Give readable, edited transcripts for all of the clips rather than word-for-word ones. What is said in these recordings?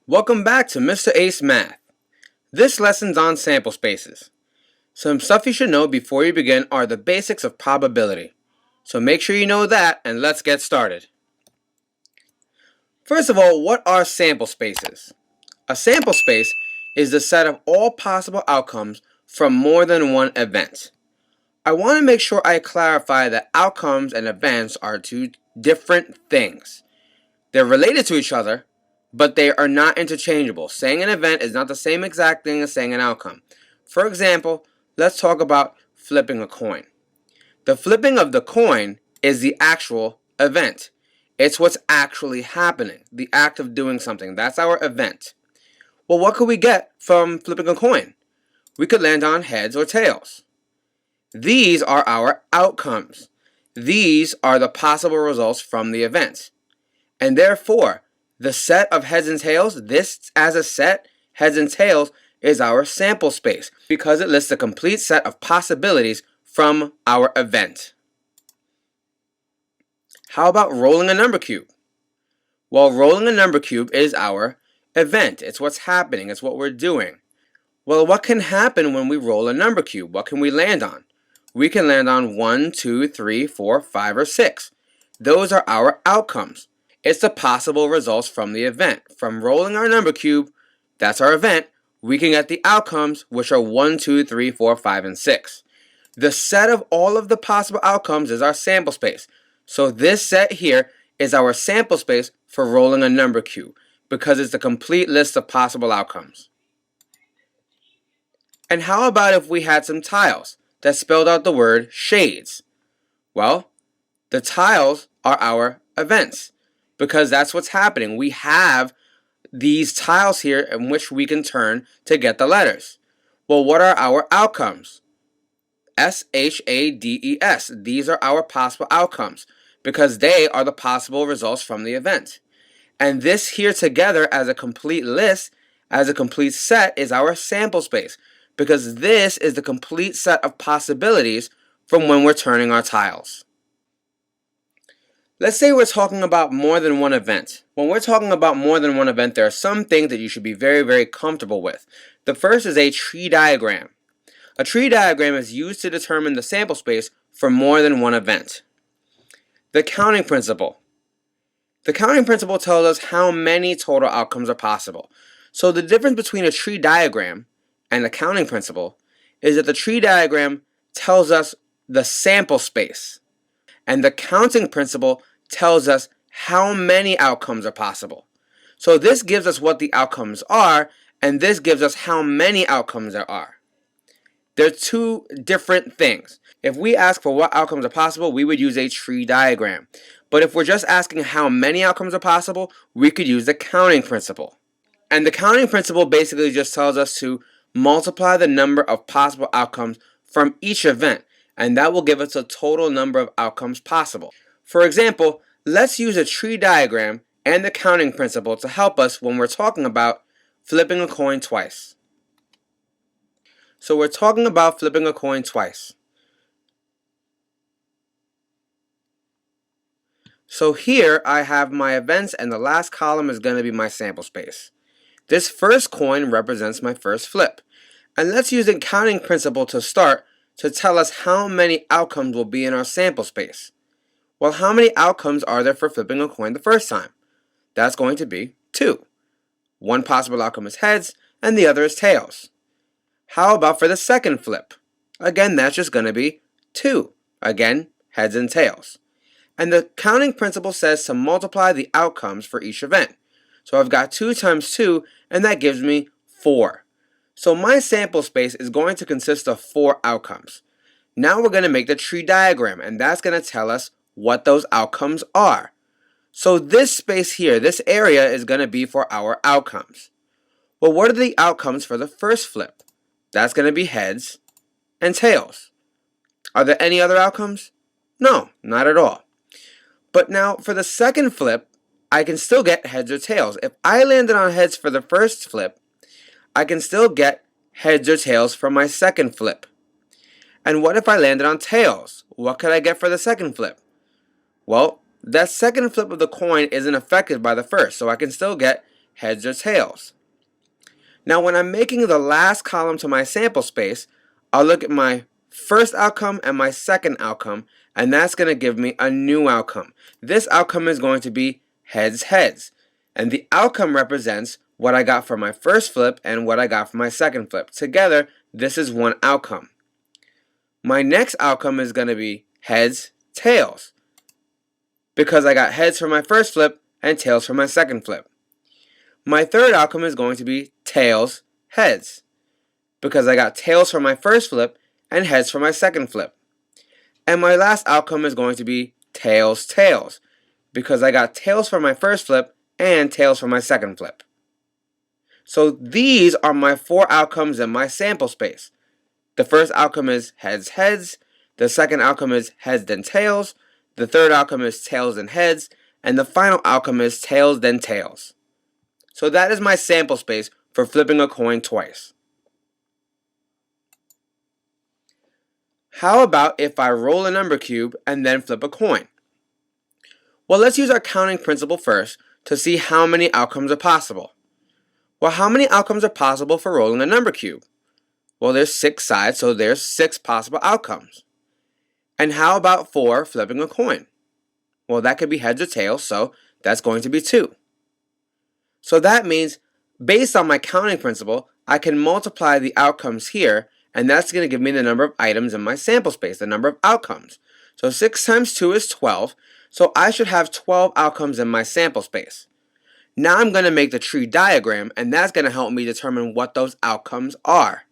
Welcome back to Mr. Ace Math. This lesson's on sample spaces. Some stuff you should know before you begin are the basics of probability. So make sure you know that and let's get started. First of all, what are sample spaces? A sample space is the set of all possible outcomes from more than one event. I want to make sure I clarify that outcomes and events are two different things. They're related to each other, but they are not interchangeable. Saying an event is not the same exact thing as saying an outcome. For example, let's talk about flipping a coin. The flipping of the coin is the actual event. It's what's actually happening, the act of doing something. That's our event. Well, what could we get from flipping a coin? We could land on heads or tails. These are our outcomes. These are the possible results from the event. And therefore, the set of heads and tails, this as a set, heads and tails, is our sample space because it lists a complete set of possibilities from our event. How about rolling a number cube? Well, rolling a number cube is our event. It's what's happening. It's what we're doing. Well, what can happen when we roll a number cube? What can we land on? We can land on 1, 2, 3, 4, 5, or 6. Those are our outcomes. It's the possible results from the event. From rolling our number cube, that's our event, we can get the outcomes, which are 1, 2, 3, 4, 5, and 6. The set of all of the possible outcomes is our sample space. So this set here is our sample space for rolling a number cube because it's the complete list of possible outcomes. And how about if we had some tiles that spelled out the word shades? Well, the tiles are our events, because that's what's happening. We have these tiles here in which we can turn to get the letters. Well, what are our outcomes? SHADES. These are our possible outcomes because they are the possible results from the event. And this here together as a complete list, as a complete set, is our sample space because this is the complete set of possibilities from when we're turning our tiles. Let's say we're talking about more than one event. When we're talking about more than one event, there are some things that you should be very, very comfortable with. The first is a tree diagram. A tree diagram is used to determine the sample space for more than one event. The counting principle. The counting principle tells us how many total outcomes are possible. So the difference between a tree diagram and the counting principle is that the tree diagram tells us the sample space, and the counting principle tells us how many outcomes are possible. So this gives us what the outcomes are, and this gives us how many outcomes there are. They're two different things. If we ask for what outcomes are possible, we would use a tree diagram. But if we're just asking how many outcomes are possible, we could use the counting principle. And the counting principle basically just tells us to multiply the number of possible outcomes from each event, and that will give us a total number of outcomes possible. For example, let's use a tree diagram and the counting principle to help us when we're talking about flipping a coin twice. So we're talking about flipping a coin twice. So here I have my events and the last column is going to be my sample space. This first coin represents my first flip. And let's use the counting principle to start to tell us how many outcomes will be in our sample space. Well, how many outcomes are there for flipping a coin the first time? That's going to be 2. One possible outcome is heads and the other is tails. How about for the second flip? Again, that's just going to be 2. Again, heads and tails. And the counting principle says to multiply the outcomes for each event. So I've got 2 times 2, and that gives me 4. So my sample space is going to consist of 4 outcomes. Now we're going to make the tree diagram, and that's going to tell us what those outcomes are. So this space here, this area, is going to be for our outcomes. Well, what are the outcomes for the first flip? That's going to be heads and tails. Are there any other outcomes? No, not at all. But now for the second flip, I can still get heads or tails. If I landed on heads for the first flip, I can still get heads or tails for my second flip. And what if I landed on tails? What could I get for the second flip? Well, that second flip of the coin isn't affected by the first, so I can still get heads or tails. Now when I'm making the last column to my sample space, I'll look at my first outcome and my second outcome, and that's going to give me a new outcome. This outcome is going to be heads, heads. And the outcome represents what I got for my first flip and what I got for my second flip. Together, this is one outcome. My next outcome is going to be heads, tails, because I got heads for my first flip and tails for my second flip. My third outcome is going to be tails, heads, because I got tails for my first flip and heads for my second flip. And my last outcome is going to be tails, tails, because I got tails for my first flip and tails for my second flip. So these are my 4 outcomes in my sample space. The first outcome is heads, heads. The second outcome is heads, then tails. The third outcome is tails, then heads. And the final outcome is tails, then tails. So that is my sample space for flipping a coin twice. How about if I roll a number cube and then flip a coin? Well, let's use our counting principle first to see how many outcomes are possible. Well, how many outcomes are possible for rolling a number cube? Well, there's 6 sides, so there's 6 possible outcomes. And how about for flipping a coin? Well, that could be heads or tails, so that's going to be 2. So that means, based on my counting principle, I can multiply the outcomes here, and that's going to give me the number of items in my sample space, the number of outcomes. So 6 times 2 is 12, so I should have 12 outcomes in my sample space. Now I'm going to make the tree diagram, and that's going to help me determine what those outcomes are.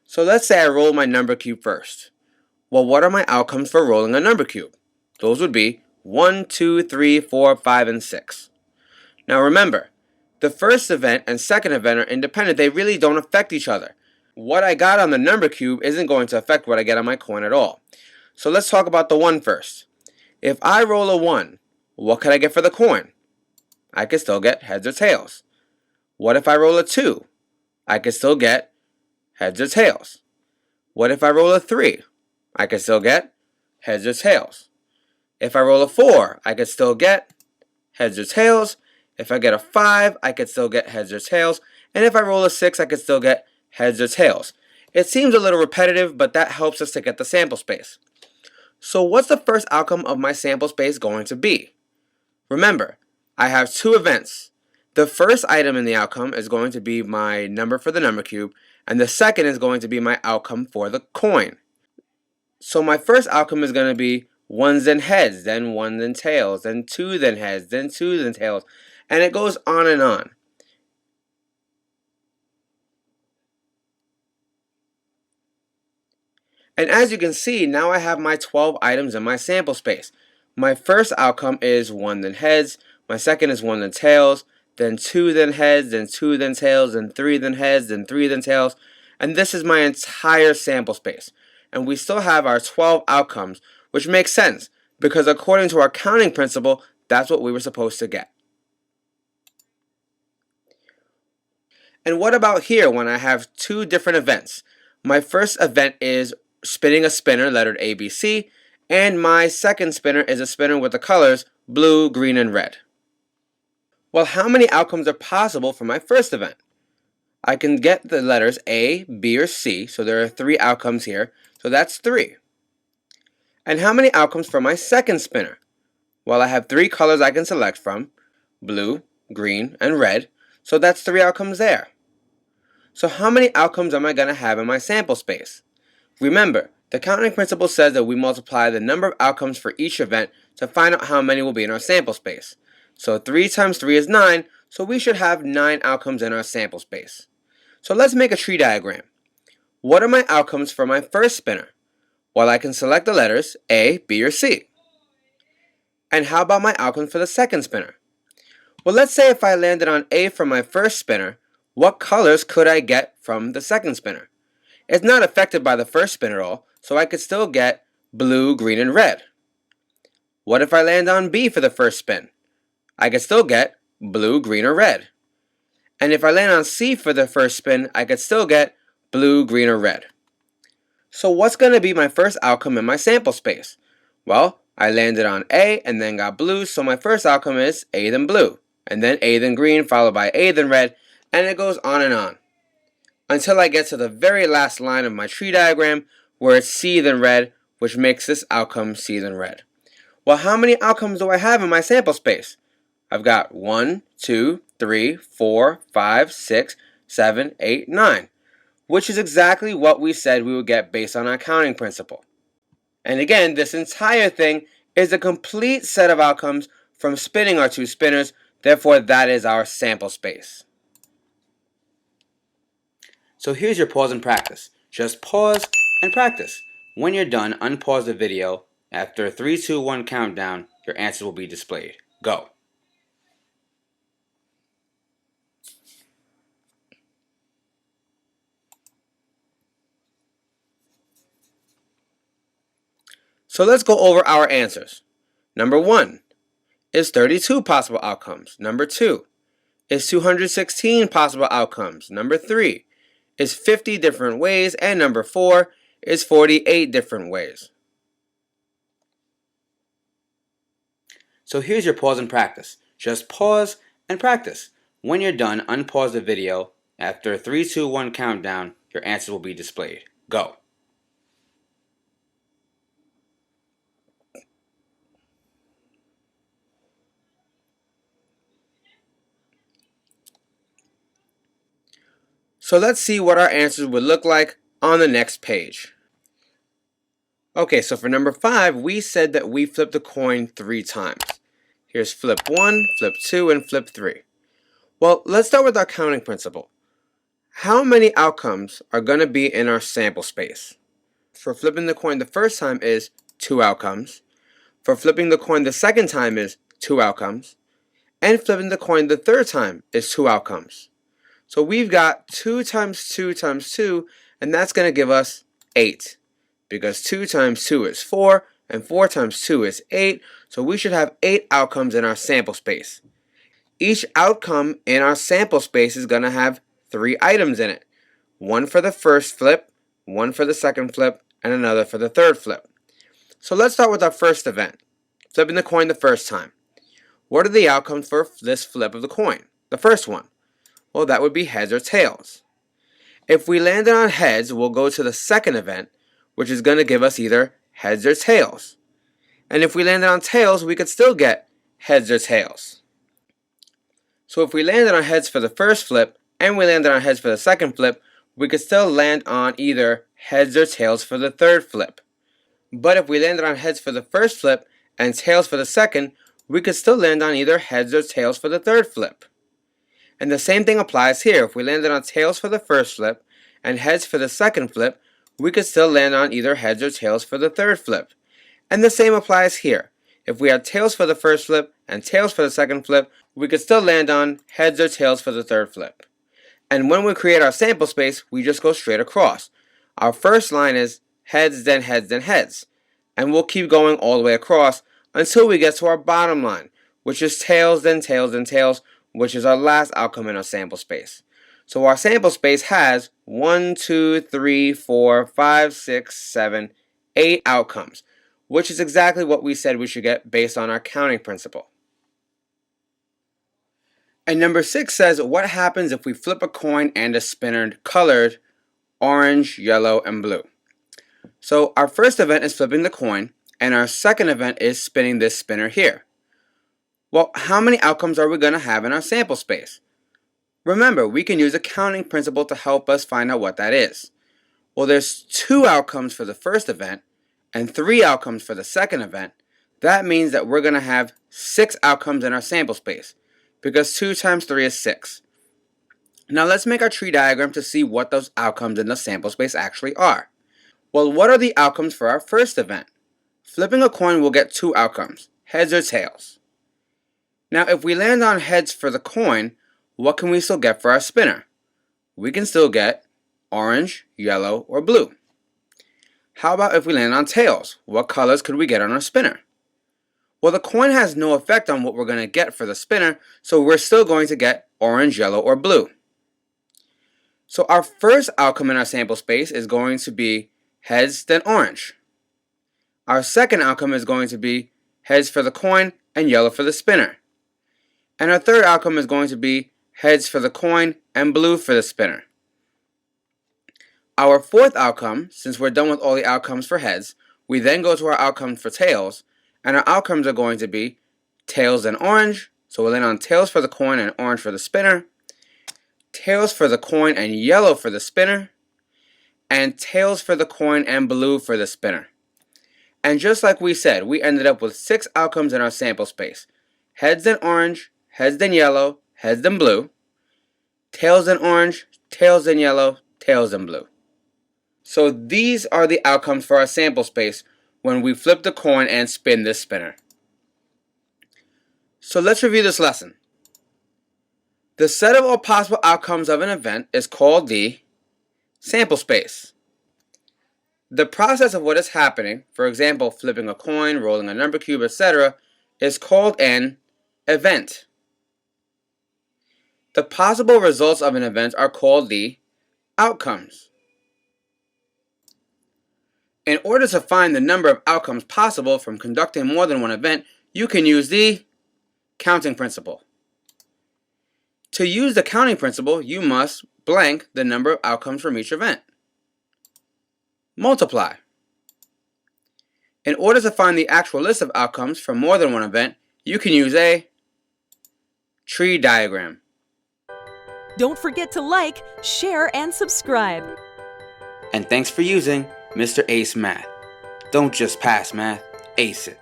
So let's say I roll my number cube first. Well, what are my outcomes for rolling a number cube? Those would be 1, 2, 3, 4, 5, and 6. Now remember, the first event and second event are independent. They really don't affect each other. What I got on the number cube isn't going to affect what I get on my coin at all. So let's talk about the 1 first. If I roll a 1, what can I get for the coin? I could still get heads or tails. What if I roll a 2? I could still get heads or tails. What if I roll a 3? I could still get heads or tails. If I roll a 4, I could still get heads or tails. If I get a 5, I could still get heads or tails. And if I roll a 6, I could still get heads or tails. It seems a little repetitive, but that helps us to get the sample space. So what's the first outcome of my sample space going to be? Remember, I have 2 events. The first item in the outcome is going to be my number for the number cube, and the second is going to be my outcome for the coin. So my first outcome is going to be 1s then heads, then 1 then tails, then 2 then heads, then 2 then tails, and it goes on and on. And as you can see, now I have my 12 items in my sample space. My first outcome is 1 then heads, my second is 1 then tails, then 2 then heads, then 2 then tails, then 3 then heads, then 3 then tails, and this is my entire sample space. And we still have our 12 outcomes, which makes sense, because according to our counting principle, that's what we were supposed to get. And what about here when I have 2 different events? My first event is spinning a spinner lettered ABC, and my second spinner is a spinner with the colors blue, green, and red. Well, how many outcomes are possible for my first event? I can get the letters A, B, or C, so there are 3 outcomes here, so that's 3. And how many outcomes for my second spinner? Well, I have 3 colors I can select from, blue, green, and red, so that's 3 outcomes there. So how many outcomes am I going to have in my sample space? Remember, the counting principle says that we multiply the number of outcomes for each event to find out how many will be in our sample space. So 3 times 3 is 9, so we should have 9 outcomes in our sample space. So let's make a tree diagram. What are my outcomes for my first spinner? Well, I can select the letters A, B, or C. And how about my outcomes for the second spinner? Well, let's say if I landed on A for my first spinner, what colors could I get from the second spinner? It's not affected by the first spin at all, so I could still get blue, green, and red. What if I land on B for the first spin? I could still get blue, green, or red. And if I land on C for the first spin, I could still get blue, green, or red. So what's going to be my first outcome in my sample space? Well, I landed on A and then got blue, so my first outcome is A then blue. and then A then green, followed by A then red, and it goes on until I get to the very last line of my tree diagram where it's C then red, which makes this outcome C then red. Well, how many outcomes do I have in my sample space? I've got 1, 2, 3, 4, 5, 6, 7, 8, 9, which is exactly what we said we would get based on our counting principle. And again, this entire thing is a complete set of outcomes from spinning our two spinners, therefore that is our sample space. So here's your pause and practice. Just pause and practice. When you're done, unpause the video. After a 3, 2, 1 countdown, your answer will be displayed. Go. So let's go over our answers. Number 1 is 32 possible outcomes. Number 2 is 216 possible outcomes. Number 3 is 50 different ways. And number 4 is 48 different ways. So here's your pause and practice. Just pause and practice. When you're done, unpause the video. After a 3, 2, 1 countdown, your answer will be displayed. Go. So let's see what our answers would look like on the next page. Okay, so for number 5, we said that we flipped the coin 3 times. Here's flip 1, flip 2, and flip 3. Well, let's start with our counting principle. How many outcomes are going to be in our sample space? For flipping the coin the first time is 2 outcomes. For flipping the coin the second time is 2 outcomes. And flipping the coin the third time is 2 outcomes. So we've got 2 times 2 times 2, and that's going to give us 8. Because 2 times 2 is 4, and 4 times 2 is 8, so we should have 8 outcomes in our sample space. Each outcome in our sample space is going to have 3 items in it. One for the first flip, one for the second flip, and another for the third flip. So let's start with our first event, flipping the coin the first time. What are the outcomes for this flip of the coin? The first one. Well, that would be heads or tails. If we landed on heads, we'll go to the second event, which is going to give us either heads or tails. And if we landed on tails, we could still get heads or tails. So if we landed on heads for the first flip, and we landed on heads for the second flip, we could still land on either heads or tails for the third flip. But if we landed on heads for the first flip, and tails for the second, we could still land on either heads or tails for the third flip. And the same thing applies here. If we landed on tails for the first flip and heads for the second flip, we could still land on either heads or tails for the third flip. And the same applies here. If we had tails for the first flip and tails for the second flip, we could still land on heads or tails for the third flip. And when we create our sample space, we just go straight across. Our first line is heads, then heads, then heads. And we'll keep going all the way across until we get to our bottom line, which is tails, then tails, then tails, which is our last outcome in our sample space. So our sample space has 1, 2, 3, 4, 5, 6, 7, 8 outcomes, which is exactly what we said we should get based on our counting principle. And number 6 says, what happens if we flip a coin and a spinner colored orange, yellow, and blue? So our first event is flipping the coin, and our second event is spinning this spinner here. Well, how many outcomes are we going to have in our sample space? Remember, we can use a counting principle to help us find out what that is. Well, there's 2 outcomes for the first event and 3 outcomes for the second event. That means that we're going to have 6 outcomes in our sample space, because 2 times 3 is 6. Now let's make our tree diagram to see what those outcomes in the sample space actually are. Well, what are the outcomes for our first event? Flipping a coin will get 2 outcomes, heads or tails. Now, if we land on heads for the coin, what can we still get for our spinner? We can still get orange, yellow, or blue. How about if we land on tails? What colors could we get on our spinner? Well, the coin has no effect on what we're going to get for the spinner, so we're still going to get orange, yellow, or blue. So our first outcome in our sample space is going to be heads, then orange. Our second outcome is going to be heads for the coin and yellow for the spinner. And our third outcome is going to be heads for the coin and blue for the spinner. Our fourth outcome, since we're done with all the outcomes for heads, we then go to our outcome for tails, and our outcomes are going to be tails and orange, so we'll land on tails for the coin and orange for the spinner, tails for the coin and yellow for the spinner, and tails for the coin and blue for the spinner. And just like we said, we ended up with 6 outcomes in our sample space. Heads then orange, heads then yellow, heads then blue, tails then orange, tails then yellow, tails then blue. So these are the outcomes for our sample space when we flip the coin and spin this spinner. So let's review this lesson. The set of all possible outcomes of an event is called the sample space. The process of what is happening, for example, flipping a coin, rolling a number cube, etc., is called an event. The possible results of an event are called the outcomes. In order to find the number of outcomes possible from conducting more than one event, you can use the counting principle. To use the counting principle, you must blank the number of outcomes from each event. Multiply. In order to find the actual list of outcomes from more than one event, you can use a tree diagram. Don't forget to like, share, and subscribe. And thanks for using Mr. Ace Math. Don't just pass math, ace it.